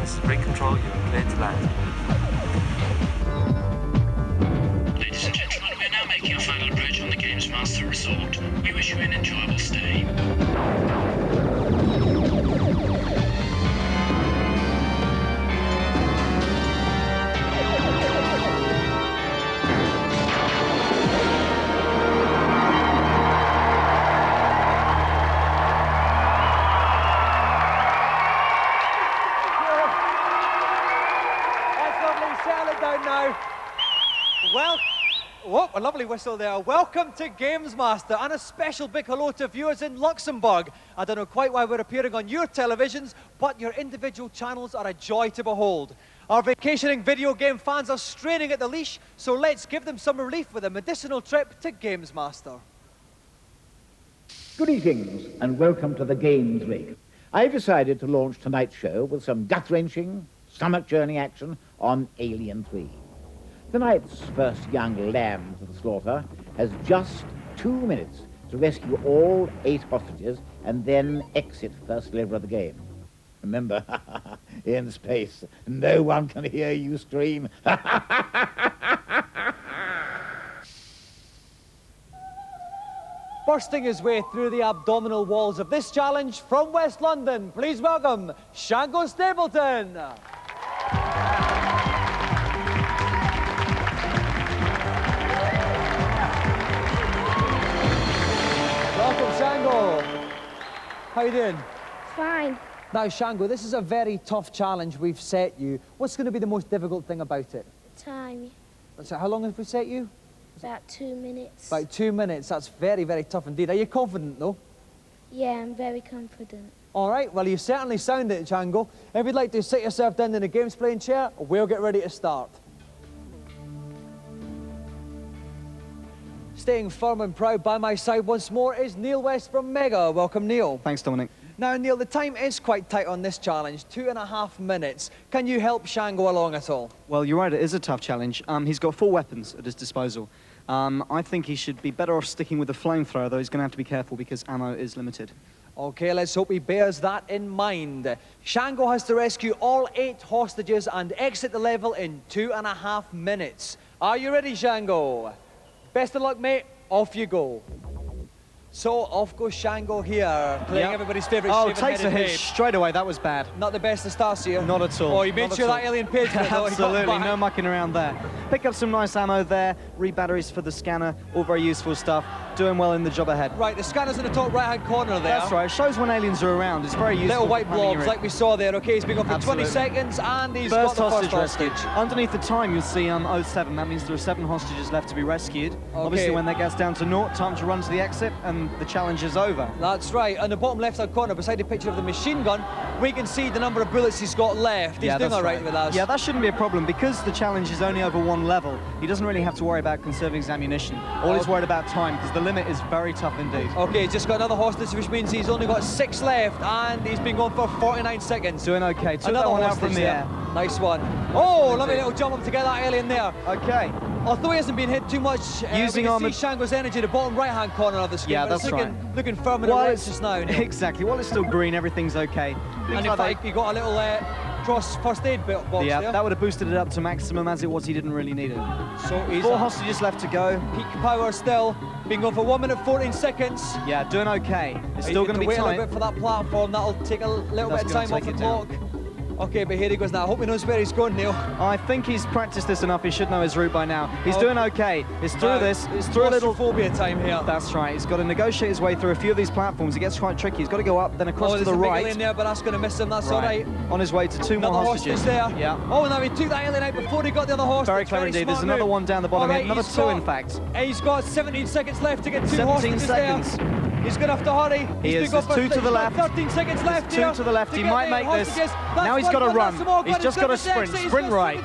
seconds. Brake control, you're clear to land. Ladies and gentlemen, we are now making our final approach on the GamesMaster Resort. We wish you an enjoyable stay. Well, whoop, a lovely whistle there. Welcome to GamesMaster, and a special big hello to viewers in Luxembourg. I don't know quite why we're appearing on your televisions, but your individual channels are a joy to behold. Our vacationing video game fans are straining at the leash, so let's give them some relief with a medicinal trip to GamesMaster. Greetings and welcome to the Games Rig. I've decided to launch tonight's show with some gut-wrenching, stomach-churning action on Alien 3. Tonight's first young lamb to the slaughter has just 2 minutes to rescue all 8 hostages and then exit first level of the game. Remember, in space, no one can hear you scream. Bursting his way through the abdominal walls of this challenge from West London, please welcome Shango Stapleton. Welcome, Shango. How you doing? Fine. Now, Shango, this is a very tough challenge we've set you. What's going to be the most difficult thing about it? Time. So how long have we set you? About 2 minutes. About 2 minutes. That's very, very tough indeed. Are you confident, though? Yeah, I'm very confident. All right, well, you certainly sound it, Shango. If you'd like to sit yourself down in a games playing chair, we'll get ready to start. Staying firm and proud by my side once more is Neil West from Mega. Welcome, Neil. Thanks, Dominic. Now, Neil, the time is quite tight on this challenge, 2.5 minutes. Can you help Shango along at all? Well, you're right, it is a tough challenge. He's got 4 weapons at his disposal. I think he should be better off sticking with the flamethrower, though he's going to have to be careful because ammo is limited. Okay, let's hope he bears that in mind. Shango has to rescue all 8 hostages and exit the level in 2.5 minutes. Are you ready, Shango? Best of luck, mate. Off you go. So off goes Shango here, playing everybody's favourite Oh, shaven takes a hit head. straight away. That was bad. Not the best to start here. Not at all. Oh, you made sure that alien page. Absolutely, no mucking around there. Pick up some nice ammo there, re-batteries for the scanner, all very useful stuff. Doing well in the job ahead. Right, the scanner's in the top right-hand corner there. That's right, shows when aliens are around. It's very useful. Little white blobs like we saw there. Okay, he's been on for 20 seconds and he's got the first hostage. Underneath the time you'll see 07. That means there are 7 hostages left to be rescued. Okay. Obviously when that gets down to 0, time to run to the exit and the challenge is over. That's right. On the bottom left-hand corner, beside the picture of the machine gun, we can see the number of bullets he's got left. He's doing all right with us. Yeah, that shouldn't be a problem. Because the challenge is only over 1 level, he doesn't really have to worry about conserving his ammunition. All he's worried about time, because the limit is very tough indeed. Okay, just got another hostage, which means he's only got 6 left, and he's been going for 49 seconds. Doing okay. Took another that one hostage out from the air. Nice one. Oh, lovely little jump up to get that alien there. Okay. Although he hasn't been hit too much, using we can see Shango's energy, the bottom right-hand corner of the screen. Yeah, but that's right. Looking firm and erect just now. Exactly. While it's still green, everything's okay. And in fact, he got a little cross first aid box there. That would have boosted it up to maximum. As it was, he didn't really need it. So he's 4 hostages left to go. Peak power still. Been going for 1 minute 14 seconds. Yeah, doing okay. It's still going to be wait tight. a little bit for that platform. That'll take a little bit of time off the clock. Okay, but here he goes now. I hope he knows where he's going, Neil. I think he's practiced this enough. He should know his route by now. He's doing okay. It's through this. It's through a little phobia time here. That's right. He's got to negotiate his way through a few of these platforms. It gets quite tricky. He's got to go up, then across to the right. There's a big alien there, but that's going to miss him. That's all right. On his way to 2 more hostages. There. Yeah. Oh, now he took that alien out before he got the other hostage. Very clever indeed. There's another one down the bottom here. Another 2, in fact. He's got 17 seconds left to get 2 hostages 17 seconds. There. He's going to have to hurry. There's 2 to the left. 13 seconds left here. 2 to the left. He might make this. Now he's got to run. He's just got to sprint. Sprint right.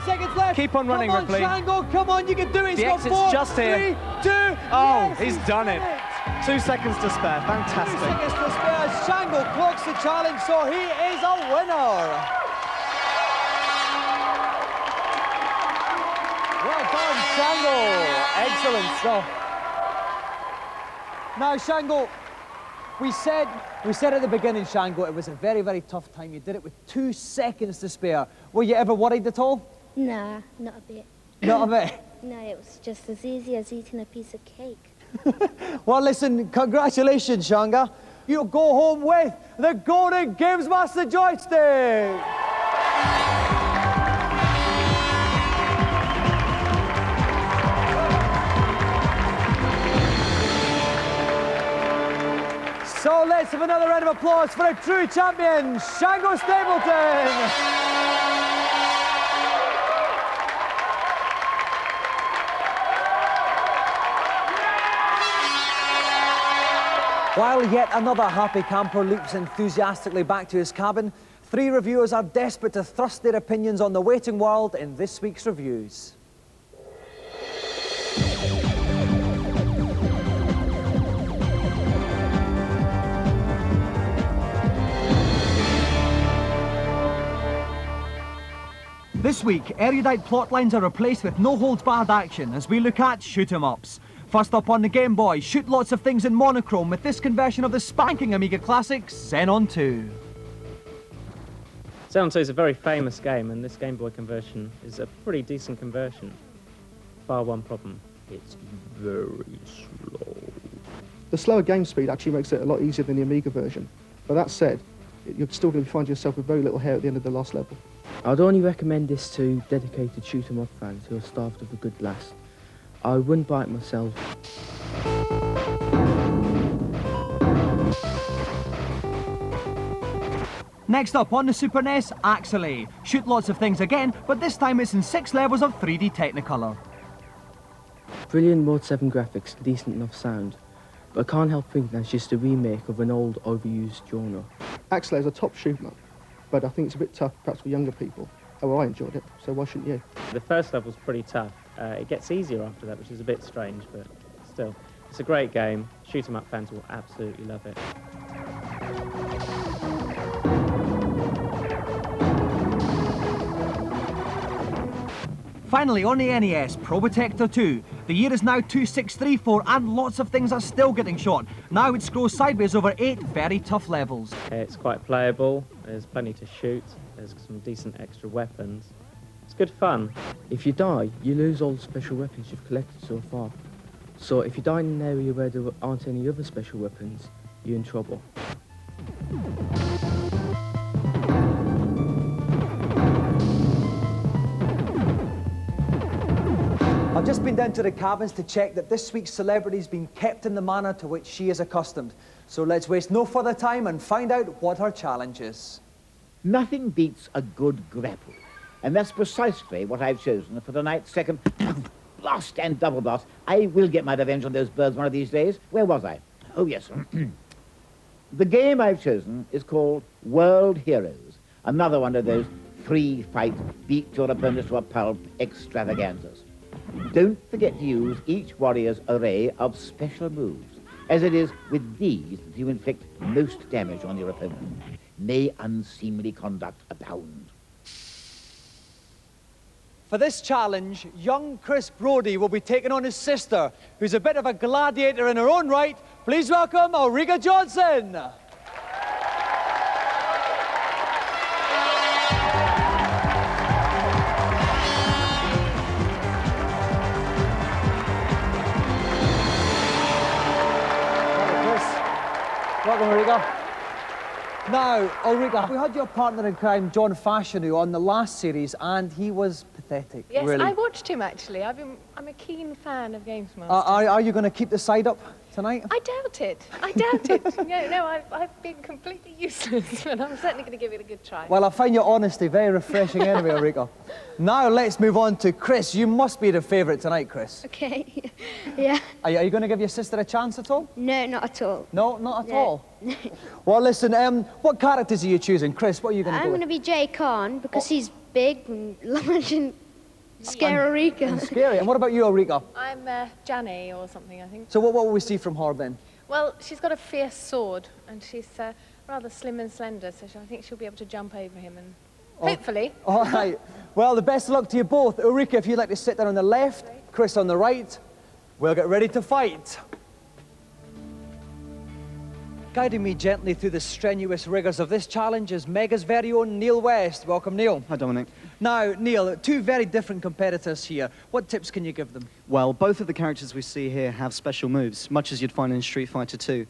Keep on running, Ripley. Shango, come on, you can do it. The exit's just here. 3, 2. Oh, he's done it. 2 seconds to spare. Fantastic. 2 seconds to spare. Shango clocks the challenge, so he is a winner. Well done, Shango. Excellent stuff. Now, Shango, We said at the beginning, Shango, it was a very, very tough time. You did it with 2 seconds to spare. Were you ever worried at all? Nah, not a bit. Not a bit? No, it was just as easy as eating a piece of cake. Well, listen, congratulations, Shanga. You'll go home with the Golden GamesMaster joystick. So let's have another round of applause for a true champion, Shango Stapleton. While yet another happy camper leaps enthusiastically back to his cabin, 3 reviewers are desperate to thrust their opinions on the waiting world in this week's reviews. This week, erudite plotlines are replaced with no-holds-barred action as we look at shoot-'em-ups. First up on the Game Boy, shoot lots of things in monochrome with this conversion of the spanking Amiga classic, Xenon 2. Xenon 2 is a very famous game, and this Game Boy conversion is a pretty decent conversion. Bar one problem, it's very slow. The slower game speed actually makes it a lot easier than the Amiga version. But that said, you're still going to find yourself with very little hair at the end of the last level. I'd only recommend this to dedicated shoot-'em-up fans who are starved of a good blast. I wouldn't buy it myself. Next up on the Super NES, Axelay. Shoot lots of things again, but this time it's in 6 levels of 3D Technicolor. Brilliant Mode 7 graphics, decent enough sound. But I can't help thinking that's just a remake of an old, overused genre. Axelay is a top shoot 'em up, but I think it's a bit tough, perhaps for younger people. Oh, well, I enjoyed it, so why shouldn't you? The first level's pretty tough. It gets easier after that, which is a bit strange, but still. It's a great game. Shoot-'em-up fans will absolutely love it. Finally, on the NES, Probotector 2. The year is now 2634 and lots of things are still getting shot. Now it scrolls sideways over 8 very tough levels. It's quite playable. There's plenty to shoot. There's some decent extra weapons. It's good fun. If you die, you lose all the special weapons you've collected so far. So if you die in an area where there aren't any other special weapons, you're in trouble. I've just been down to the cabins to check that this week's celebrity's been kept in the manner to which she is accustomed. So let's waste no further time and find out what her challenge is. Nothing beats a good grapple. And that's precisely what I've chosen for tonight's second blast and double blast. I will get my revenge on those birds one of these days. Where was I? Oh, yes. The game I've chosen is called World Heroes. Another one of those free-fight, beat your opponents to a pulp extravaganzas. Don't forget to use each warrior's array of special moves, as it is with these that you inflict most damage on your opponent. May unseemly conduct abound. For this challenge, young Chris Brody will be taking on his sister, who's a bit of a gladiator in her own right. Please welcome Ulrika Johnsson. Welcome, Ulrika. Now, Ulrika, we had your partner in crime, John Fashanu, on the last series, and he was pathetic. Yes, really. I watched him actually. I'm a keen fan of GamesMaster. Are you going to keep the side up tonight? I doubt it. I doubt it. No, I've been completely useless, but I'm certainly going to give it a good try. Well, I find your honesty very refreshing anyway, Ulrika. Now let's move on to Chris. You must be the favourite tonight, Chris. Okay, yeah. Are you going to give your sister a chance at all? No, not at all. No, not at all? Well, listen, what characters are you choosing? Chris, what are you going to do? I'm going to be Jay Khan because he's big and large and scary. And scary. And what about you, Ulrika? I'm Janny or something, I think. So what will we see from her then? Well, she's got a fierce sword and she's rather slim and slender, so I think she'll be able to jump over him and hopefully. All right. Well, the best of luck to you both. Ulrika, if you'd like to sit there on the left, Chris on the right, we'll get ready to fight. Guiding me gently through the strenuous rigours of this challenge is Mega's very own Neil West. Welcome, Neil. Hi, Dominic. Now, Neil, two very different competitors here. What tips can you give them? Well, both of the characters we see here have special moves, much as you'd find in Street Fighter 2.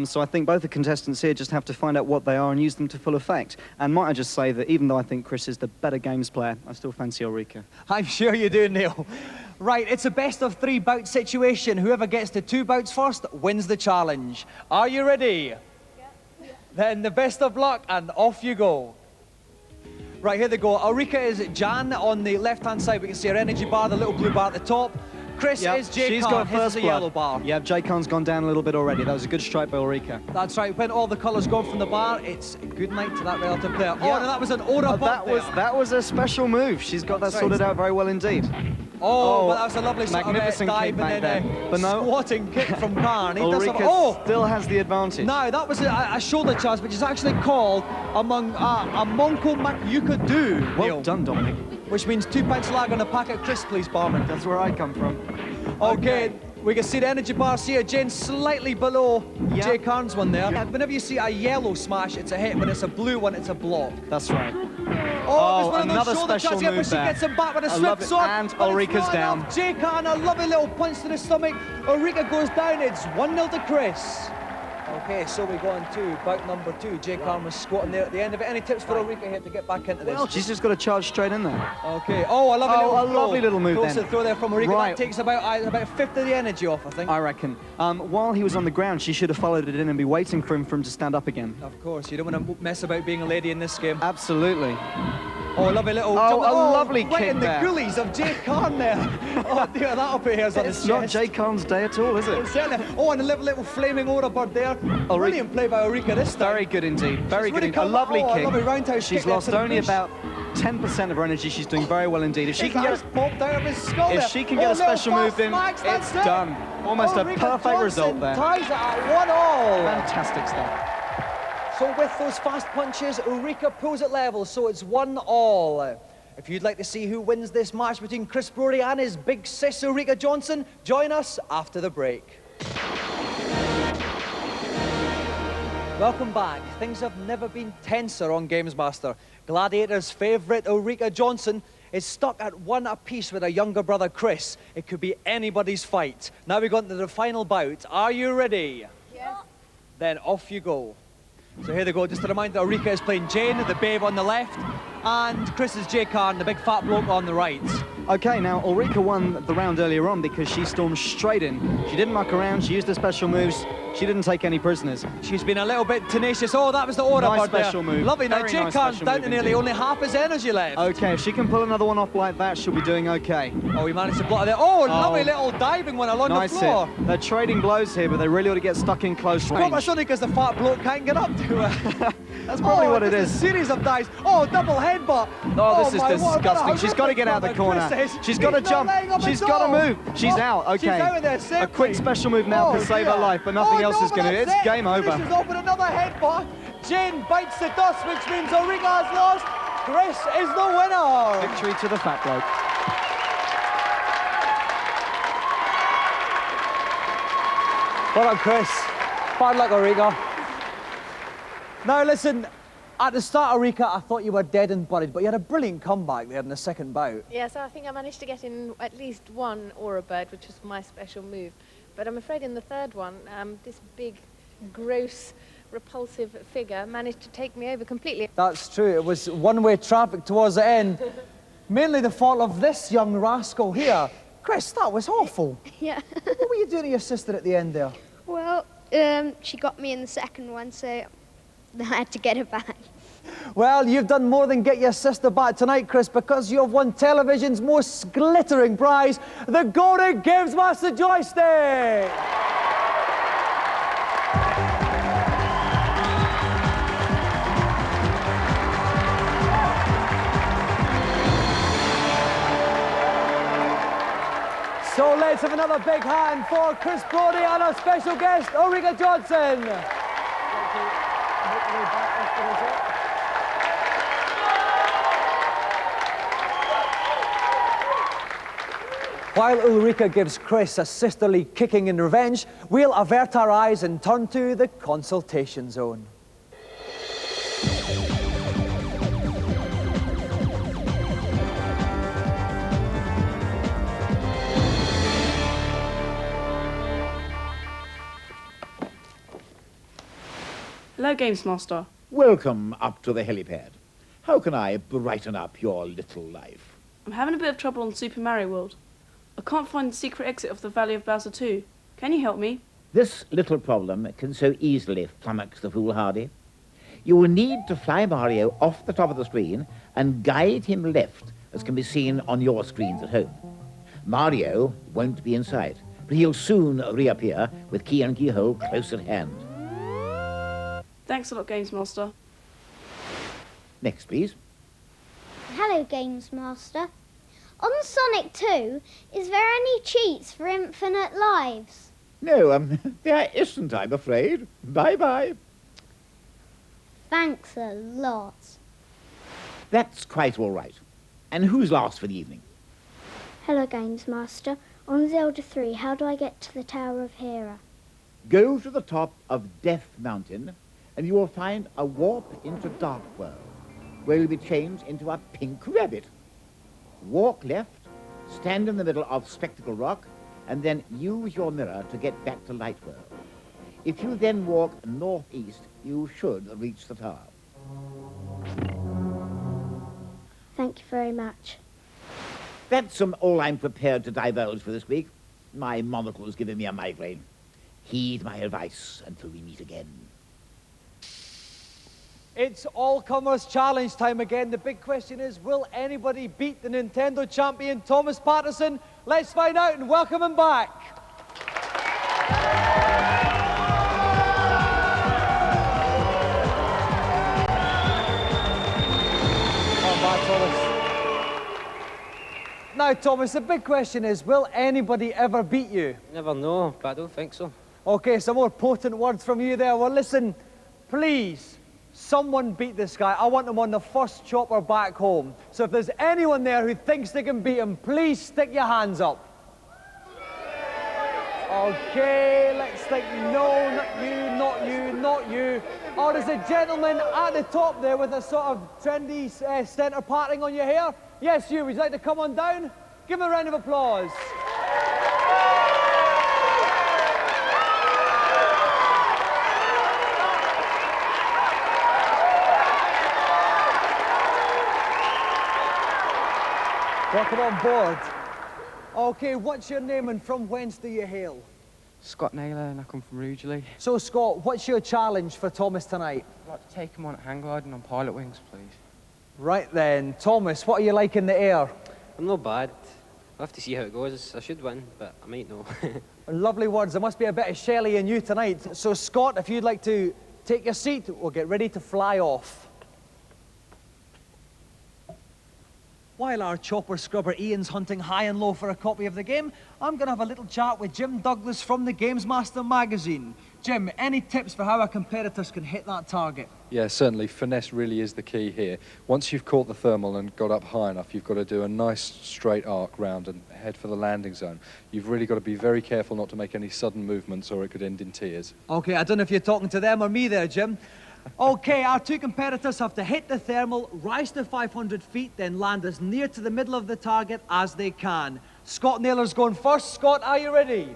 So I think both the contestants here just have to find out what they are and use them to full effect. And might I just say that even though I think Chris is the better games player, I still fancy Ulrika. I'm sure you do, Neil. Right, it's a best-of-3 bout situation. Whoever gets to 2 bouts first wins the challenge. Are you ready? Yeah. Then the best of luck, and off you go. Right, here they go. Ulrika is Jan on the left-hand side. We can see her energy bar, the little blue bar at the top. Chris is J-Khan. She's got His is a yellow bar. Yeah, J-Khan's gone down a little bit already. That was a good strike by Ulrika. That's right. When all the colours gone from the bar, it's good night to that relative player. Yeah. Oh, no, that was an aura bump that was a special move. She's got that sorted out very well indeed. Oh, but that was a lovely magnificent dive kick and then but no, squatting kick from Khan. Ulrika still has the advantage. No, that was a shoulder charge, which is actually called a Monko Makyuka Do. Well done, Dominic. Which means 2 pints lag on a packet of crisps, please, barman. That's where I come from. Okay. We can see the energy bars here. Jane's slightly below Jay Khan's one there. Whenever you see a yellow smash, it's a hit. When it's a blue one, it's a block. That's right. Oh, one another of those shoulder special charges, move but she gets him back with a swift sword. And Ulrika's down. Jay Khan, a lovely little punch to the stomach. Ulrika goes down. It's 1-0 to Chris. Okay, so we go on to bout number 2. Jay Khan was squatting there at the end of it. Any tips for Ulrika here to get back into this? Well, she's just got to charge straight in there. Okay. Oh, a lovely little move then. Throw there from Ulrika. Right. That takes about a fifth of the energy off, I think. I reckon. While he was on the ground, she should have followed it in and be waiting for him to stand up again. Of course, you don't want to mess about being a lady in this game. Absolutely. Oh, lovely little jump. Lovely kick right in the there. ghoulies of Jay Khan there. Oh dear, that'll put hairs on his chest. It's not Jay Khan's day at all, is it? Certainly. Oh, and a little flaming aura bird there. Brilliant play by Ulrika this time. Very good indeed. Very good. A lovely kick. A lovely roundhouse She's kick lost only about 10% of her energy. She's doing very well indeed. If she can get popped out of his skull if there. she can get a special move in, it's done. Almost a perfect result there. Ties it at 1-1. Fantastic stuff. So with those fast punches, Ulrika pulls it level, so it's 1-1. If you'd like to see who wins this match between Chris Brody and his big sis Ulrika Johnsson, join us after the break. Welcome back. Things have never been tenser on GamesMaster. Gladiator's favourite Ulrika Johnsson is stuck at 1 apiece with her younger brother Chris. It could be anybody's fight. Now we go into the final bout. Are you ready? Yes. Then off you go. So here they go. Just a reminder, Ulrika is playing Jane, the babe on the left, and Chris is Jay Khan, the big fat bloke on the right. Okay, now Ulrika won the round earlier on because she stormed straight in. She didn't muck around, she used her special moves, she didn't take any prisoners. She's been a little bit tenacious. Oh, that was the aura nice bird special there. move. Lovely. Now Jay Khan's down to nearly only half his energy left. Okay, if she can pull another one off like that, she'll be doing okay. Oh, he managed to block it there. Oh, lovely little diving one along the floor. Hit. They're trading blows here, but they really ought to get stuck in close range. Probably only because the fat bloke can't get up to her. That's probably what it is. A series of dives. Oh, double headbutt. Oh, this is disgusting. She's got to get out of the corner. She's got to jump. She's got to move. She's out. Okay. She's out there safely. A quick special move now can save her life, but nothing else is going to. It's game over. This is open another headbutt. Jane bites the dust, which means Ulrika has lost. Chris is the winner. Victory to the fat bloke. Well done, Chris. Bad luck, Ulrika. Now listen, at the start, Ulrika, I thought you were dead and buried, but you had a brilliant comeback there in the second bout. Yeah, so I think I managed to get in at least 1 aura bird, which was my special move. But I'm afraid in the third one, this big, gross, repulsive figure managed to take me over completely. That's true. It was one-way traffic towards the end. Mainly the fault of this young rascal here. Chris, that was awful. Yeah. What were you doing to your sister at the end there? Well, she got me in the second one, so I had to get her back. Well, you've done more than get your sister back tonight, Chris, because you have won television's most glittering prize, the Golden GamesMaster joystick! So let's have another big hand for Chris Brody and our special guest, Ulrika Johnsson. While Ulrika gives Chris a sisterly kicking in revenge, we'll avert our eyes and turn to the consultation zone. Hello, GamesMaster. Welcome up to the helipad. How can I brighten up your little life? I'm having a bit of trouble on Super Mario World. I can't find the secret exit of the Valley of Bowser 2. Can you help me? This little problem can so easily flummox the foolhardy. You will need to fly Mario off the top of the screen and guide him left, as can be seen on your screens at home. Mario won't be in sight, but he'll soon reappear with key and keyhole close at hand. Thanks a lot, GamesMaster. Next, please. Hello, GamesMaster. On Sonic 2, is there any cheats for infinite lives? No, there isn't, I'm afraid. Bye-bye. Thanks a lot. That's quite all right. And who's last for the evening? Hello, GamesMaster. On Zelda 3, how do I get to the Tower of Hera? Go to the top of Death Mountain, and you will find a warp into Dark World, where you'll be changed into a pink rabbit. Walk left, stand in the middle of Spectacle Rock, and then use your mirror to get back to Light World. If you then walk northeast, you should reach the tower. Thank you very much. That's all I'm prepared to divulge for this week. My monocle's giving me a migraine. Heed my advice until we meet again. It's all-comers challenge time again. The big question is, will anybody beat the Nintendo champion, Thomas Patterson? Let's find out and welcome him back. Come back, Thomas. Now, Thomas, the big question is, will anybody ever beat you? Never know, but I don't think so. Okay, some more potent words from you there. Well, listen, please. Someone beat this guy. I want him on the first chopper back home. So if there's anyone there who thinks they can beat him, please stick your hands up. Okay, let's think. No, not you, not you, not you. Oh, there's a gentleman at the top there with a sort of trendy centre parting on your hair. Yes, you. Would you like to come on down? Give him a round of applause. Welcome on board. Okay, what's your name and from whence do you hail? Scott Naylor and I come from Rugeley. So, Scott, what's your challenge for Thomas tonight? I'd like to take him on hang gliding on pilot wings, please. Right then. Thomas, what are you like in the air? I'm not bad. I'll have to see how it goes. I should win, but I might not. Lovely words. There must be a bit of Shelley in you tonight. So, Scott, if you'd like to take your seat, we'll get ready to fly off. While our chopper scrubber Ian's hunting high and low for a copy of the game, I'm going to have a little chat with Jim Douglas from the GamesMaster magazine. Jim, any tips for how our competitors can hit that target? Yeah, certainly. Finesse really is the key here. Once you've caught the thermal and got up high enough, you've got to do a nice straight arc round and head for the landing zone. You've really got to be very careful not to make any sudden movements or it could end in tears. Okay, I don't know if you're talking to them or me there, Jim. Okay, our two competitors have to hit the thermal, rise to 500 feet, then land as near to the middle of the target as they can. Scott Naylor's going first. Scott, are you ready?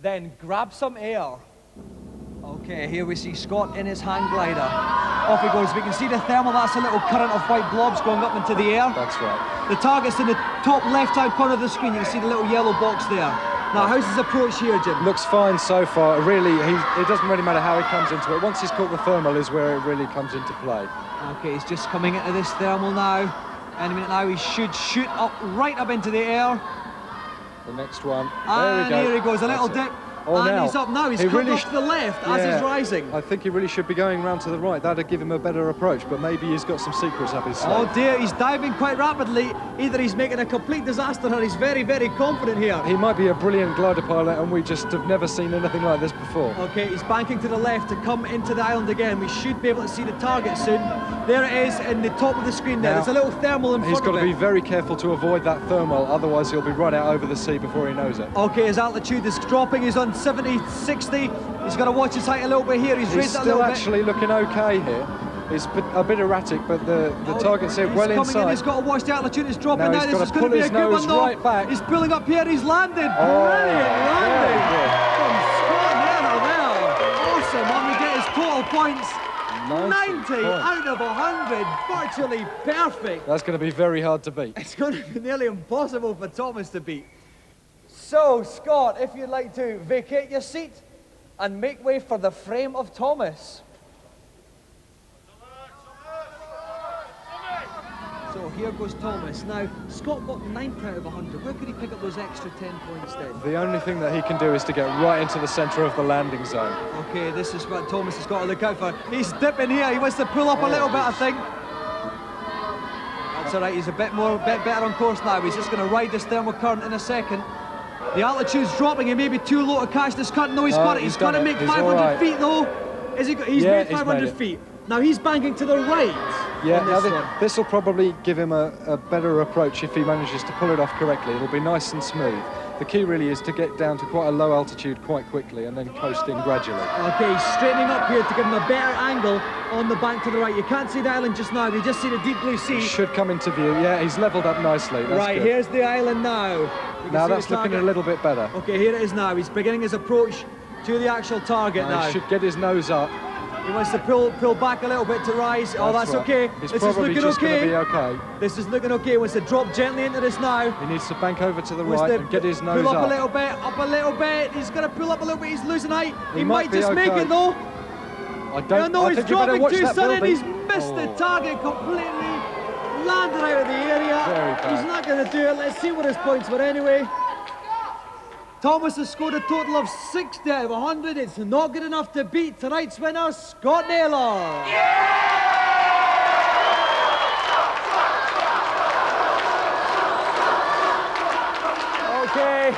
Then grab some air. Okay, here we see Scott in his hang glider. Off he goes. We can see the thermal. That's a little current of white blobs going up into the air. That's right. The target's in the top left-hand corner of the screen. You can see the little yellow box there. Now, how's his approach here, Jim? Looks fine so far. Really, it doesn't really matter how he comes into it. Once he's caught the thermal is where it really comes into play. Okay, he's just coming into this thermal now. Any minute now, he should shoot up, right up into the air. The next one. And there we go. here he goes, a little dip. Oh, and now. he's up now. He's He cut really off to the left as he's rising. I think he really should be going round to the right. That'd give him a better approach, but maybe he's got some secrets up his sleeve. Oh dear, he's diving quite rapidly. Either he's making a complete disaster or he's very, very confident here. He might be a brilliant glider pilot, and we just have never seen anything like this before. Okay, he's banking to the left to come into the island again. We should be able to see the target soon. There it is in the top of the screen there. Now, there's a little thermal in front of He's got to it. be very careful to avoid that thermal, otherwise he'll be right out over the sea before he knows it. Okay, his altitude is dropping. He's on 70, 60. He's got to watch his height a little bit here. He's raised it a still little actually looking okay here. It's a bit erratic, but the target's here well inside. He's got to watch the altitude. It's dropping now. He's This got is to going to pull be a his good nose one though. right back. He's pulling up here. He's landed. Oh, Brilliant landing very from Scott Naylor. Awesome. And we get his total points. 90 out of 100, virtually perfect. That's going to be very hard to beat. It's going to be nearly impossible for Thomas to beat. So, Scott, if you'd like to vacate your seat and make way for the frame of Thomas. So here goes Thomas. Now, Scott got 90 out of 100. Where could he pick up those extra 10 points then? The only thing that he can do is to get right into the centre of the landing zone. Okay, this is what Thomas has got to look out for. He's dipping here. He wants to pull up a little bit, I think. That's all right. He's a bit better on course now. He's just going to ride this thermal current in a second. The altitude's dropping. He may be too low to catch this cut. No, he's got it. He's got to make 500 feet though. Is he? He's made 500 feet. Now he's banking to the right. Yeah, this will probably give him a better approach if he manages to pull it off correctly. It'll be nice and smooth. The key really is to get down to quite a low altitude quite quickly and then coast in gradually. Okay, he's straightening up here to give him a better angle on the bank to the right. You can't see the island just now. We just see the deep blue sea. He should come into view. Yeah, he's levelled up nicely. That's right, good. here's the island now. Now that's looking a little bit better. Okay, here it is now. He's beginning his approach to the actual target now. He should get his nose up. He wants to pull back a little bit to rise. Oh, that's right. okay. It's this probably is looking just okay. going to be okay. This is looking okay. He wants to drop gently into this now. He needs to bank over to the right and get his nose up. up. Up a little bit. He's going to pull up a little bit. He's losing height. He might just okay. make it though. I he's dropping too sudden. building. He's missed the target completely. Landed out of the area. He's not going to do it. Let's see what his points were anyway. Thomas has scored a total of 60 out of 100. It's not good enough to beat tonight's winner, Scott Naylor. Okay,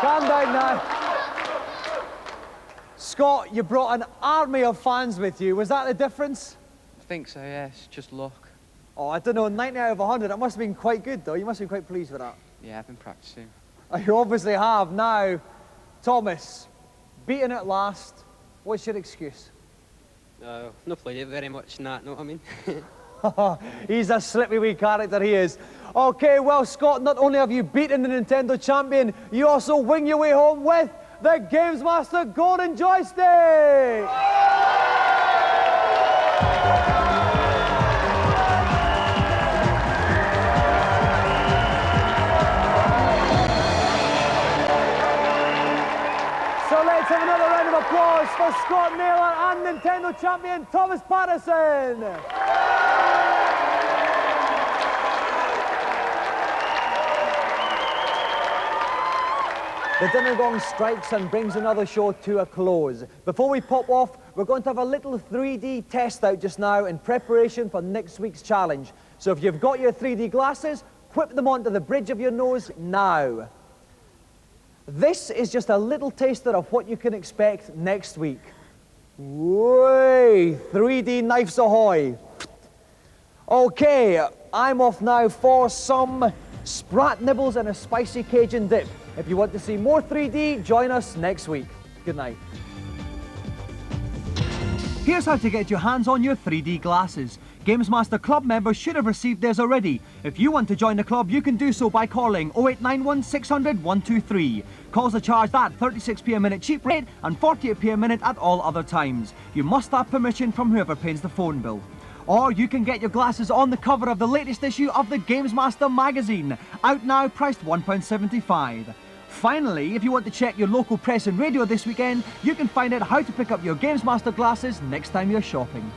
calm down now. Scott, you brought an army of fans with you. Was that the difference? I think so, yes. Just luck. Oh, I don't know, 90 out of 100. That must have been quite good, though. You must have been quite pleased with that. Yeah, I've been practicing. You obviously have. Now, Thomas, beaten at last. What's your excuse? No played it very much, know what I mean? He's a slippy wee character, he is. Okay, well, Scott, not only have you beaten the Nintendo champion, you also wing your way home with the GamesMaster Golden Joystick! So let's have another round of applause for Scott Naylor and Nintendo champion Thomas Patterson. The dinner gong strikes and brings another show to a close. Before we pop off, we're going to have a little 3D test out just now in preparation for next week's challenge. So if you've got your 3D glasses, whip them onto the bridge of your nose now. This is just a little taster of what you can expect next week. Way, 3D knives ahoy. Okay, I'm off now for some sprat nibbles and a spicy Cajun dip. If you want to see more 3D, join us next week. Good night. Here's how to get your hands on your 3D glasses. GamesMaster Club members should have received theirs already. If you want to join the club, you can do so by calling 0891 600 123. Calls are charged at 36p a minute cheap rate and 48p a minute at all other times. You must have permission from whoever pays the phone bill. Or you can get your glasses on the cover of the latest issue of the GamesMaster magazine, out now priced £1.75. Finally, if you want to check your local press and radio this weekend, you can find out how to pick up your GamesMaster glasses next time you're shopping.